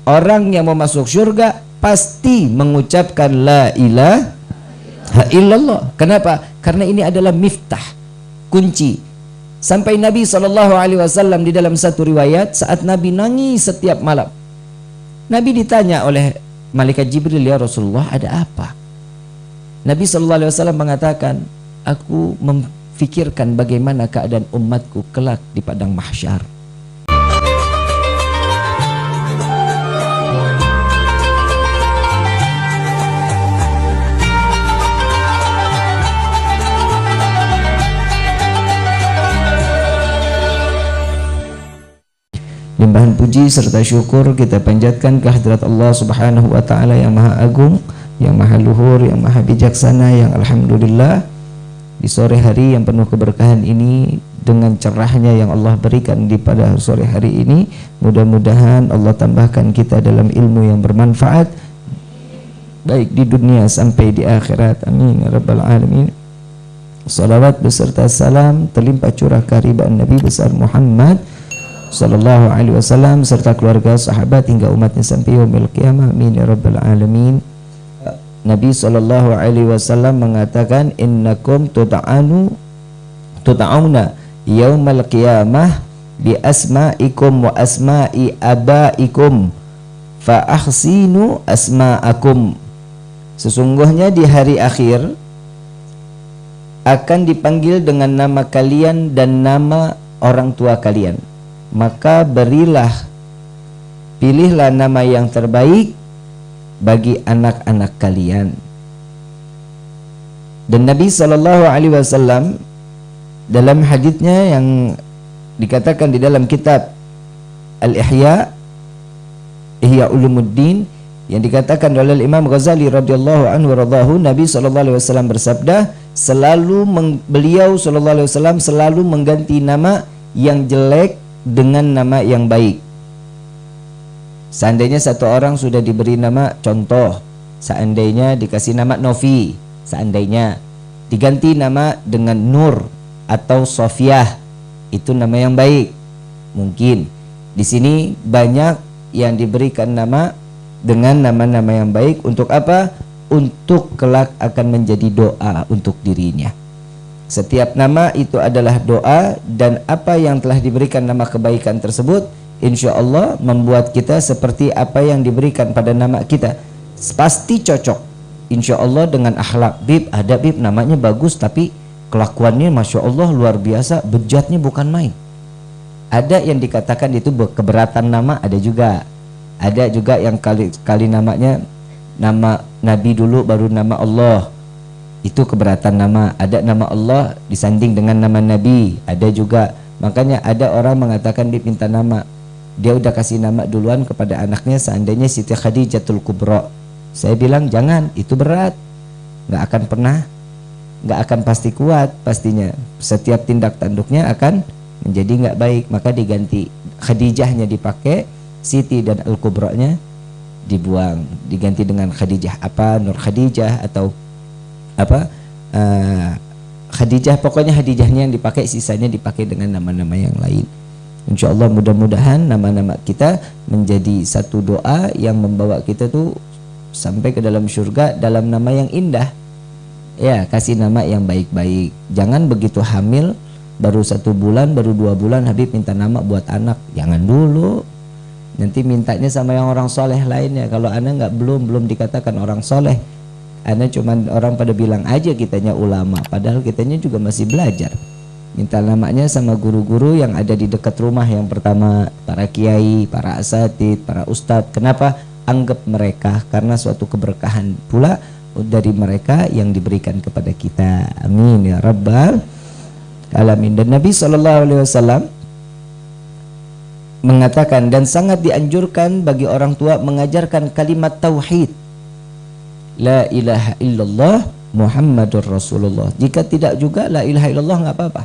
orang yang mau masuk surga pasti mengucapkan la ilaha illallah. Kenapa? Karena ini adalah miftah, kunci. Sampai Nabi SAW di dalam satu riwayat, saat Nabi nangis setiap malam, Nabi ditanya oleh malaikat Jibril, ya Rasulullah, ada apa? Nabi SAW mengatakan, aku memfikirkan bagaimana keadaan umatku kelak di padang mahsyar. Limpahan puji serta syukur kita panjatkan kehadirat Allah Subhanahu wa Ta'ala yang Maha Agung, yang Maha Luhur, yang Maha Bijaksana, yang alhamdulillah di sore hari yang penuh keberkahan ini, dengan cerahnya yang Allah berikan di pada sore hari ini, mudah-mudahan Allah tambahkan kita dalam ilmu yang bermanfaat baik di dunia sampai di akhirat. Amin ya rabbal alamin. Salawat beserta salam terlimpah curah kehadiran Nabi besar Muhammad sallallahu alaihi wasallam serta keluarga, sahabat hingga umatnya sampai yaumil qiyamah. Amin ya rabbal alamin. Nabi sallallahu alaihi wasallam mengatakan, innakum tud'auna yaumal qiyamah bi asma'ikum wa asma'i abaikum fa ahsinu asma'akum. Sesungguhnya di hari akhir akan dipanggil dengan nama kalian dan nama orang tua kalian, maka pilihlah nama yang terbaik bagi anak-anak kalian. Dan Nabi SAW dalam haditsnya yang dikatakan di dalam kitab Al-Ihya, Ihya Ulumuddin, yang dikatakan oleh Imam Ghazali radhiyallahu anhu radhahu, Nabi SAW bersabda, beliau SAW selalu mengganti nama yang jelek dengan nama yang baik. Seandainya satu orang sudah diberi nama, contoh, seandainya dikasih nama Novi, seandainya diganti nama dengan Nur atau Sofiah, itu nama yang baik. Mungkin di sini banyak yang diberikan nama dengan nama-nama yang baik. Untuk apa? Untuk kelak akan menjadi doa untuk dirinya. Setiap nama itu adalah doa, dan apa yang telah diberikan nama kebaikan tersebut insya Allah membuat kita seperti apa yang diberikan pada nama kita. Pasti cocok insya Allah dengan akhlak. Bib, ada Bib namanya bagus tapi kelakuannya masya Allah luar biasa, bejatnya bukan main. Ada yang dikatakan itu keberatan nama, ada juga. Ada juga yang kali namanya nama Nabi dulu baru nama Allah, itu keberatan nama. Ada nama Allah disanding dengan nama Nabi, ada juga. Makanya ada orang mengatakan diminta nama, dia udah kasih nama duluan kepada anaknya, seandainya Siti Khadijatul Kubra. Saya bilang jangan, itu berat, nggak akan pasti kuat. Pastinya setiap tindak tanduknya akan menjadi nggak baik. Maka diganti, Khadijahnya dipakai, Siti dan Al-Kubra-nya dibuang, diganti dengan Khadijah apa, Nur Khadijah atau apa, Khadijah, pokoknya Khadijahnya yang dipakai, sisanya dipakai dengan nama-nama yang lain. Insya Allah mudah-mudahan nama-nama kita menjadi satu doa yang membawa kita tuh sampai ke dalam surga dalam nama yang indah. Ya, kasih nama yang baik-baik. Jangan begitu hamil baru 1 bulan, baru 2 bulan Habib minta nama buat anak. Jangan dulu, nanti mintanya sama yang orang soleh lainnya. Kalau anak belum dikatakan orang soleh, anak cuman orang pada bilang aja kitanya ulama, padahal kitanya juga masih belajar. Minta namanya sama guru-guru yang ada di dekat rumah yang pertama, para kiai, para asatid, para ustadz. Kenapa? Anggap mereka karena suatu keberkahan pula dari mereka yang diberikan kepada kita. Amin ya rabbal alamin. Dan Nabi SAW mengatakan, dan sangat dianjurkan bagi orang tua mengajarkan kalimat tauhid, la ilaha illallah Muhammadur Rasulullah. Jika tidak juga la ilaha illallah nggak apa-apa.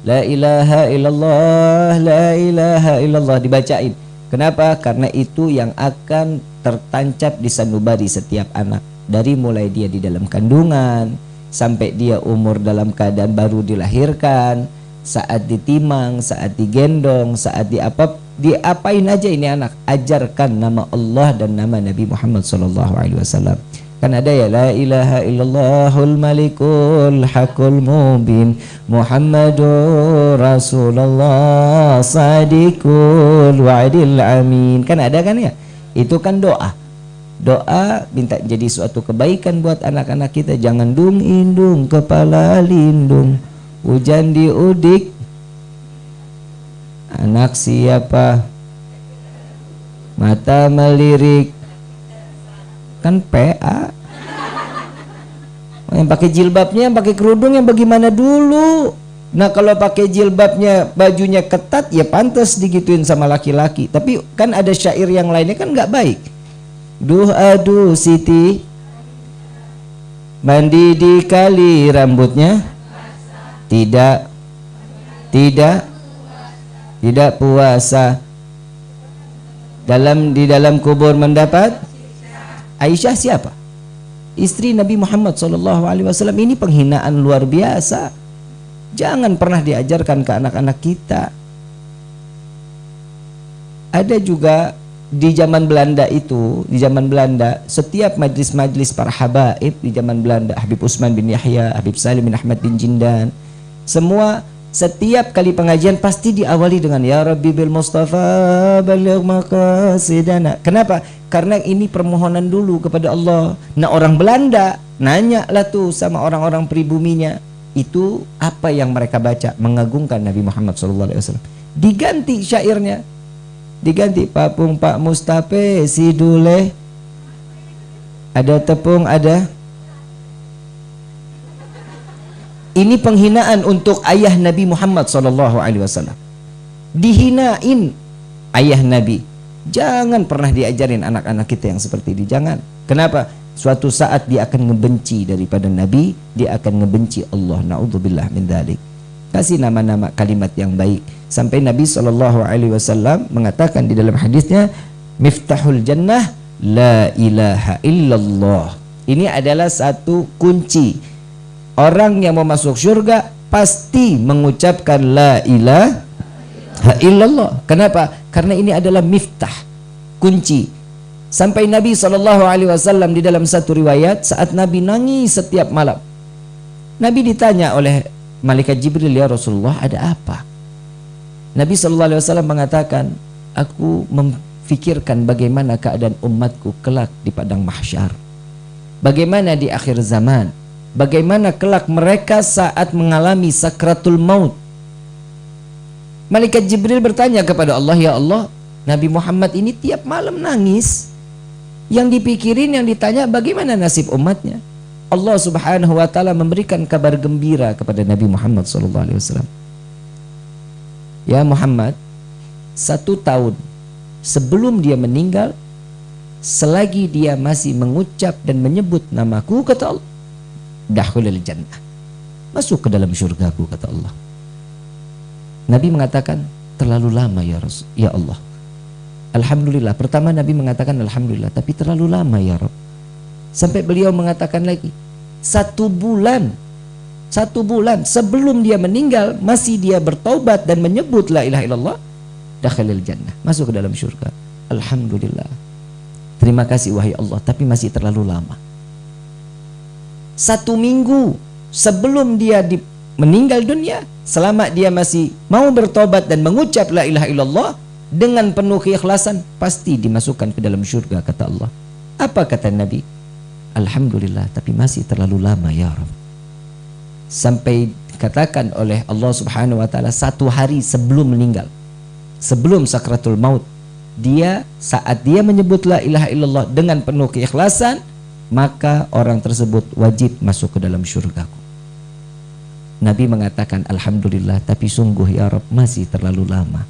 La ilaha illallah, la ilaha illallah dibacain. Kenapa? Karena itu yang akan tertancap di sanubari setiap anak, dari mulai dia di dalam kandungan sampai dia umur dalam keadaan baru dilahirkan, saat ditimang, saat digendong, saat Diapain aja ini anak? Ajarkan nama Allah dan nama Nabi Muhammad SAW. Kan ada ya, la ilaha illallahul malikul hakul mubin Muhammadur Rasulullah sadiqul wa'adil amin. Kan ada kan ya? Itu kan doa. Doa minta jadi suatu kebaikan buat anak-anak kita. Jangan dung indung kepala lindung, hujan diudik anak siapa, mata melirik. Kan PA. Yang pakai jilbabnya, yang pakai kerudung, yang bagaimana dulu? Nah kalau pakai jilbabnya, bajunya ketat, ya pantas digituin sama laki-laki. Tapi kan ada syair yang lainnya kan nggak baik. Duh aduh Siti, mandi di kali rambutnya tidak puasa. Di dalam kubur mendapat. Aisyah siapa? Istri Nabi Muhammad SAW. Ini penghinaan luar biasa. Jangan pernah diajarkan ke anak-anak kita. Ada juga di zaman Belanda itu, di zaman Belanda, setiap majlis-majlis para habaib di zaman Belanda, Habib Utsman bin Yahya, Habib Salim bin Ahmad bin Jindan, semua setiap kali pengajian pasti diawali dengan Ya Rabbi bil Mustafa baligh maqasidana. Kenapa? Karena ini permohonan dulu kepada Allah. Nah orang Belanda nanya lah tuh sama orang-orang pribuminya, itu apa yang mereka baca? Mengagungkan Nabi Muhammad SAW. Diganti syairnya, diganti papung Pak Mustafa Sidule, ada tepung ada. Ini penghinaan untuk ayah Nabi Muhammad SAW. Dihinain ayah Nabi. Jangan pernah diajarin anak-anak kita yang seperti ini. Jangan. Kenapa? Suatu saat dia akan ngebenci daripada Nabi, dia akan ngebenci Allah. Na'udzubillah min dzalik. Kasih nama-nama kalimat yang baik. Sampai Nabi SAW mengatakan di dalam hadisnya, Miftahul Jannah la ilaha illallah. Ini adalah satu kunci. Orang yang mau masuk surga pasti mengucapkan la ilaha illallah. Kenapa? Karena ini adalah miftah, kunci. Sampai Nabi SAW di dalam satu riwayat, saat Nabi nangis setiap malam, Nabi ditanya oleh malaikat Jibril, ya Rasulullah, ada apa? Nabi SAW mengatakan, aku memfikirkan bagaimana keadaan umatku kelak di padang mahsyar, bagaimana di akhir zaman, bagaimana kelak mereka saat mengalami sakratul maut. Malaikat Jibril bertanya kepada Allah, ya Allah, Nabi Muhammad ini tiap malam nangis. Yang dipikirin, yang ditanya bagaimana nasib umatnya. Allah Subhanahu wa ta'ala memberikan kabar gembira kepada Nabi Muhammad SAW. Ya Muhammad, 1 tahun sebelum dia meninggal, selagi dia masih mengucap dan menyebut namaku, kata Allah, dakhulil jannah, masuk ke dalam syurgaku, kata Allah. Nabi mengatakan, terlalu lama ya Rasul, ya Allah. Alhamdulillah. Pertama Nabi mengatakan alhamdulillah, tapi terlalu lama ya Rabb. Sampai beliau mengatakan lagi, 1 bulan sebelum dia meninggal masih dia bertaubat dan menyebut la ilaha illallah, dakhalil jannah, masuk ke dalam syurga. Alhamdulillah. Terima kasih wahai Allah, tapi masih terlalu lama. 1 minggu sebelum dia meninggal dunia, selama dia masih mau bertobat dan mengucap la ilaha illallah dengan penuh keikhlasan, pasti dimasukkan ke dalam syurga, kata Allah. Apa kata Nabi? Alhamdulillah, tapi masih terlalu lama ya Rabb. Sampai dikatakan oleh Allah Subhanahu wa ta'ala, 1 hari sebelum meninggal, sebelum sakratul maut, saat dia menyebut la ilaha illallah dengan penuh keikhlasan, maka orang tersebut wajib masuk ke dalam syurgaku. Nabi mengatakan alhamdulillah, tapi sungguh ya Rabb, masih terlalu lama.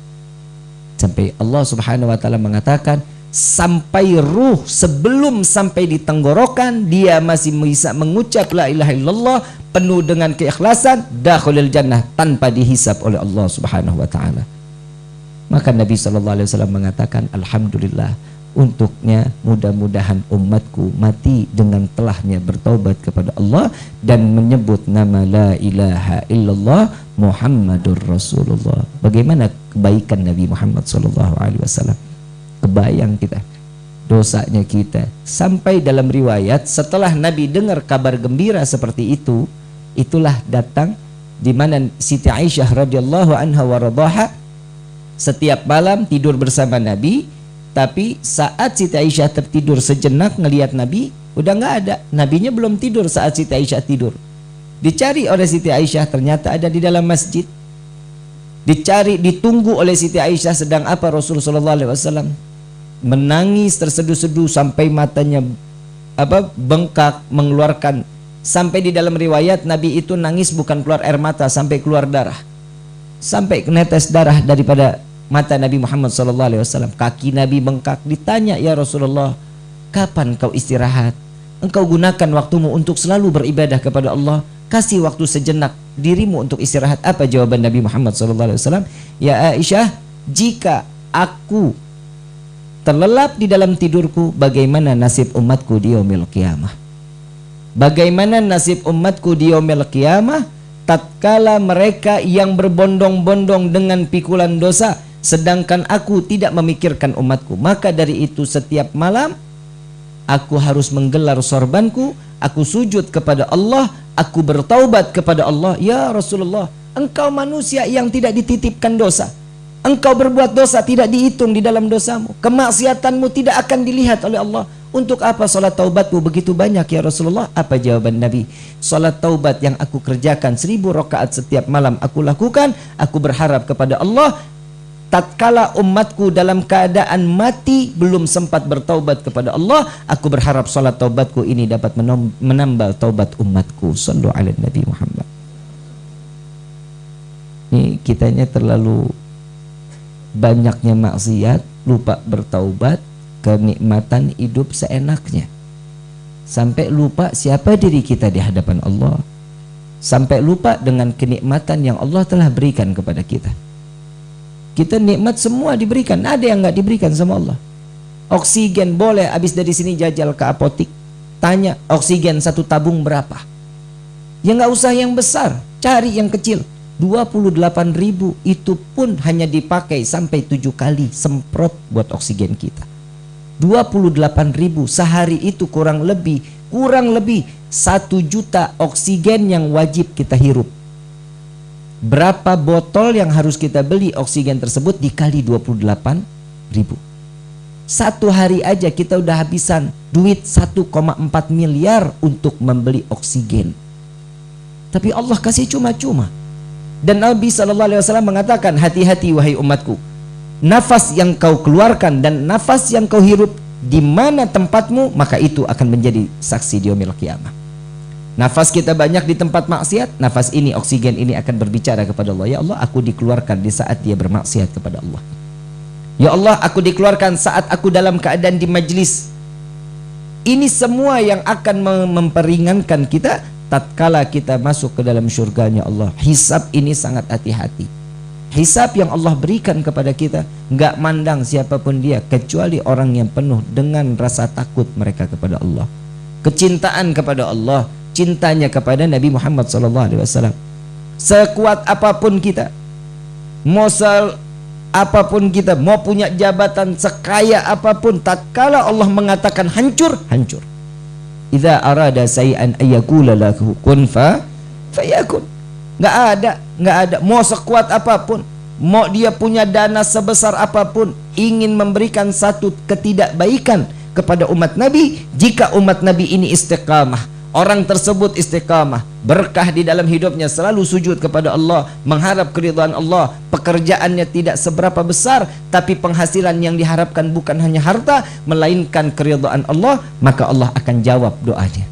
Sampai Allah Subhanahu wa ta'ala mengatakan, sampai ruh sebelum sampai di tenggorokan dia masih bisa mengucap la ilaha illallah penuh dengan keikhlasan, dakhulil jannah, tanpa dihisab oleh Allah Subhanahu wa ta'ala. Maka Nabi SAW mengatakan alhamdulillah, untuknya mudah-mudahan umatku mati dengan telahnya bertaubat kepada Allah dan menyebut nama la ilaha illallah Muhammadur Rasulullah. Bagaimana kebaikan Nabi Muhammad SAW? Kebayang kita dosanya kita. Sampai dalam riwayat setelah Nabi dengar kabar gembira seperti itu, itulah datang di mana Siti Aisyah radhiyallahu anha wa radhaha setiap malam tidur bersama Nabi. Tapi saat Siti Aisyah tertidur sejenak ngelihat Nabi, udah nggak ada. Nabinya belum tidur saat Siti Aisyah tidur. Dicari oleh Siti Aisyah, ternyata ada di dalam masjid. Dicari, ditunggu oleh Siti Aisyah, sedang apa Rasulullah SAW? Menangis terseduh-seduh sampai matanya bengkak, mengeluarkan. Sampai di dalam riwayat Nabi itu nangis bukan keluar air mata, sampai keluar darah. Sampai netes darah daripada mata Nabi Muhammad SAW. Kaki Nabi bengkak. Ditanya, ya Rasulullah, kapan kau istirahat? Engkau gunakan waktumu untuk selalu beribadah kepada Allah. Kasih waktu sejenak dirimu untuk istirahat. Apa jawaban Nabi Muhammad SAW? Ya Aisyah, jika aku terlelap di dalam tidurku, bagaimana nasib umatku di yaumil qiyamah? Bagaimana nasib umatku di yaumil qiyamah tatkala mereka yang berbondong-bondong dengan pikulan dosa, sedangkan aku tidak memikirkan umatku. Maka dari itu setiap malam aku harus menggelar sorbanku, aku sujud kepada Allah, aku bertaubat kepada Allah. Ya Rasulullah, engkau manusia yang tidak dititipkan dosa. Engkau berbuat dosa tidak dihitung di dalam dosamu. Kemaksiatanmu tidak akan dilihat oleh Allah. Untuk apa salat taubatmu begitu banyak ya Rasulullah? Apa jawaban Nabi? Salat taubat yang aku kerjakan 1000 rakaat setiap malam aku lakukan. Aku berharap kepada Allah, tatkala umatku dalam keadaan mati belum sempat bertaubat kepada Allah, aku berharap salat taubatku ini dapat menambal taubat umatku. Sallu ala Nabi Muhammad. Ini kitanya terlalu banyaknya maksiat, lupa bertaubat, kenikmatan hidup seenaknya. Sampai lupa siapa diri kita di hadapan Allah. Sampai lupa dengan kenikmatan yang Allah telah berikan kepada kita. Kita nikmat semua diberikan, ada yang nggak diberikan sama Allah. Oksigen boleh, habis dari sini jajal ke apotik, tanya oksigen satu tabung berapa. Ya nggak usah yang besar, cari yang kecil. 28.000 itu pun hanya dipakai sampai 7 kali semprot buat oksigen kita. 28.000 sehari itu kurang lebih 1 juta oksigen yang wajib kita hirup. Berapa botol yang harus kita beli oksigen tersebut dikali 28.000. Satu hari aja kita udah habisan duit 1,4 miliar untuk membeli oksigen. Tapi Allah kasih cuma-cuma. Dan Nabi SAW mengatakan, hati-hati wahai umatku, nafas yang kau keluarkan dan nafas yang kau hirup di mana tempatmu, maka itu akan menjadi saksi di yaumil qiyamah. Nafas kita banyak di tempat maksiat, nafas ini, oksigen ini akan berbicara kepada Allah. Ya Allah, aku dikeluarkan di saat dia bermaksiat kepada Allah. Ya Allah, aku dikeluarkan saat aku dalam keadaan di majlis. Ini semua yang akan memperingankan kita tatkala kita masuk ke dalam syurganya Allah. Hisab ini sangat hati-hati. Hisab yang Allah berikan kepada kita nggak mandang siapapun dia, kecuali orang yang penuh dengan rasa takut mereka kepada Allah, kecintaan kepada Allah, cintanya kepada Nabi Muhammad SAW. Sekuat apapun kita, apapun kita, mau punya jabatan sekaya apapun, tatkala Allah mengatakan hancur, hancur. Idza arada say'an ayyakula lahu kun fayakun. Nggak ada. Mau sekuat apapun, mau dia punya dana sebesar apapun, ingin memberikan satu ketidakbaikan kepada umat Nabi, jika umat Nabi ini istiqamah, orang tersebut istiqamah, berkah di dalam hidupnya, selalu sujud kepada Allah, mengharap keridhaan Allah, pekerjaannya tidak seberapa besar, tapi penghasilan yang diharapkan bukan hanya harta, melainkan keridhaan Allah, maka Allah akan jawab doanya.